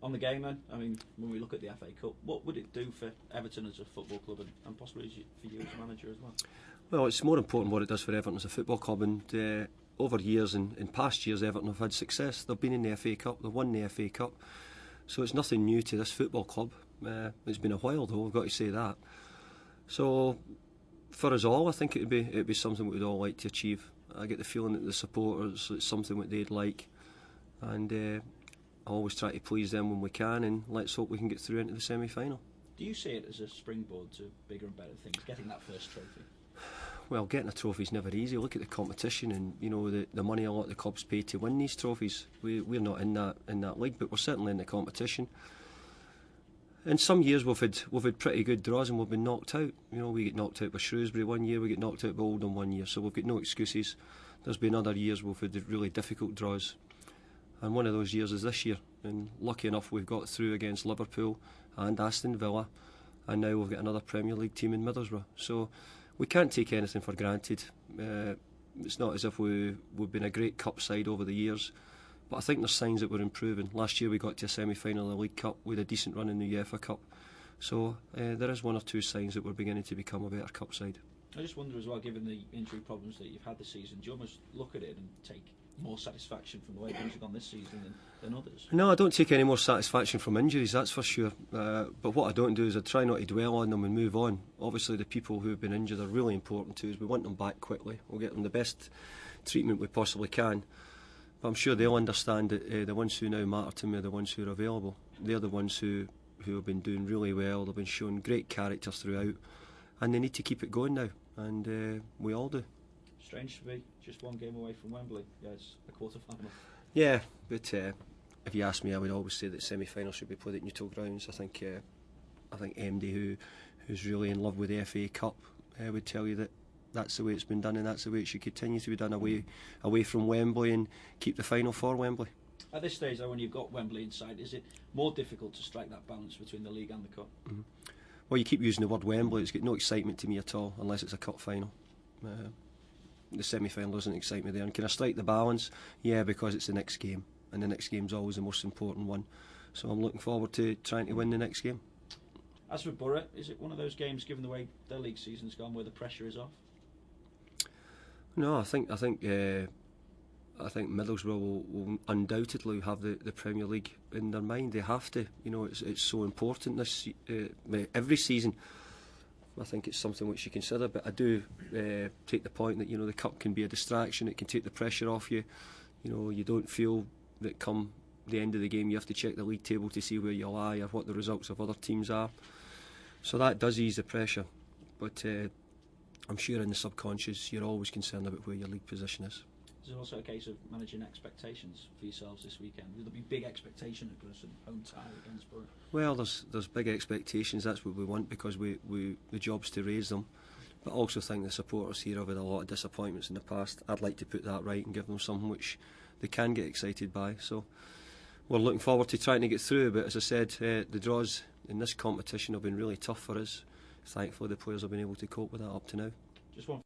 On the game then, I mean, when we look at the FA Cup, what would it do for Everton as a football club and possibly for you as a manager as well? Well, it's more important what it does for Everton as a football club, and over years, in past years, Everton have had success. They've been in the FA Cup, they've won the FA Cup, so it's nothing new to this football club. It's been a while though, I've got to say that. So for us all, I think it'd be something we'd all like to achieve. I get the feeling that the supporters, it's something that they'd like, and I always try to please them when we can, and let's hope we can get through into the semi-final. Do you see it as a springboard to bigger and better things, getting that first trophy? Well, getting a trophy is never easy. Look at the competition, and you know the money a lot of the clubs pay to win these trophies. We're not in that league, but we're certainly in the competition. In some years we've had pretty good draws and we've been knocked out. You know, we get knocked out by Shrewsbury one year, we get knocked out by Oldham one year, so we've got no excuses. There's been other years we've had really difficult draws, and one of those years is this year. And lucky enough we've got through against Liverpool and Aston Villa, and now we've got another Premier League team in Middlesbrough. So we can't take anything for granted. It's not as if we've been a great cup side over the years, but I think there's signs that we're improving. Last year we got to a semi-final of the League Cup with a decent run in the UEFA Cup, so there is one or two signs that we're beginning to become a better cup side. I just wonder as well, given the injury problems that you've had this season, do you almost look at it and take more satisfaction from the way things have gone this season than others? No, I don't take any more satisfaction from injuries, that's for sure. But what I don't do is I try not to dwell on them and move on. Obviously the people who have been injured are really important to us. We want them back quickly. We'll get them the best treatment we possibly can. But I'm sure they'll understand that the ones who now matter to me are the ones who are available. They're the ones who have been doing really well. They've been showing great character throughout, and they need to keep it going now, and we all do. Strange to be just one game away from Wembley. Yeah, it's a quarter-final. Yeah, but if you ask me, I would always say that semi-final should be played at neutral grounds. I think MD, who's really in love with the FA Cup, would tell you that that's the way it's been done, and that's the way it should continue to be done, away from Wembley, and keep the final for Wembley. At this stage, though, when you've got Wembley inside, is it more difficult to strike that balance between the league and the cup? Mm-hmm. Well, you keep using the word Wembley. It's got no excitement to me at all, unless it's a cup final. The semi-final doesn't excite me there. And can I strike the balance? Yeah, because it's the next game, and the next game's always the most important one. So I'm looking forward to trying to win the next game. As for Borough, is it one of those games, given the way their league season's gone, where the pressure is off? No, I think Middlesbrough will undoubtedly have the Premier League in their mind. They have to. You know, it's so important this every season. I think it's something which you consider, but I do take the point that, you know, the cup can be a distraction. It can take the pressure off you. You know, you don't feel that come the end of the game you have to check the league table to see where you lie or what the results of other teams are. So that does ease the pressure, but I'm sure in the subconscious you're always concerned about where your league position is. Is it also a case of managing expectations for yourselves this weekend? Will there be big expectation at Goodison, home tie against Borough? Well, there's big expectations. That's what we want, because the job's to raise them. But I also think the supporters here have had a lot of disappointments in the past. I'd like to put that right and give them something which they can get excited by. So we're looking forward to trying to get through. But as I said, the draws in this competition have been really tough for us. Thankfully, the players have been able to cope with that up to now. Just one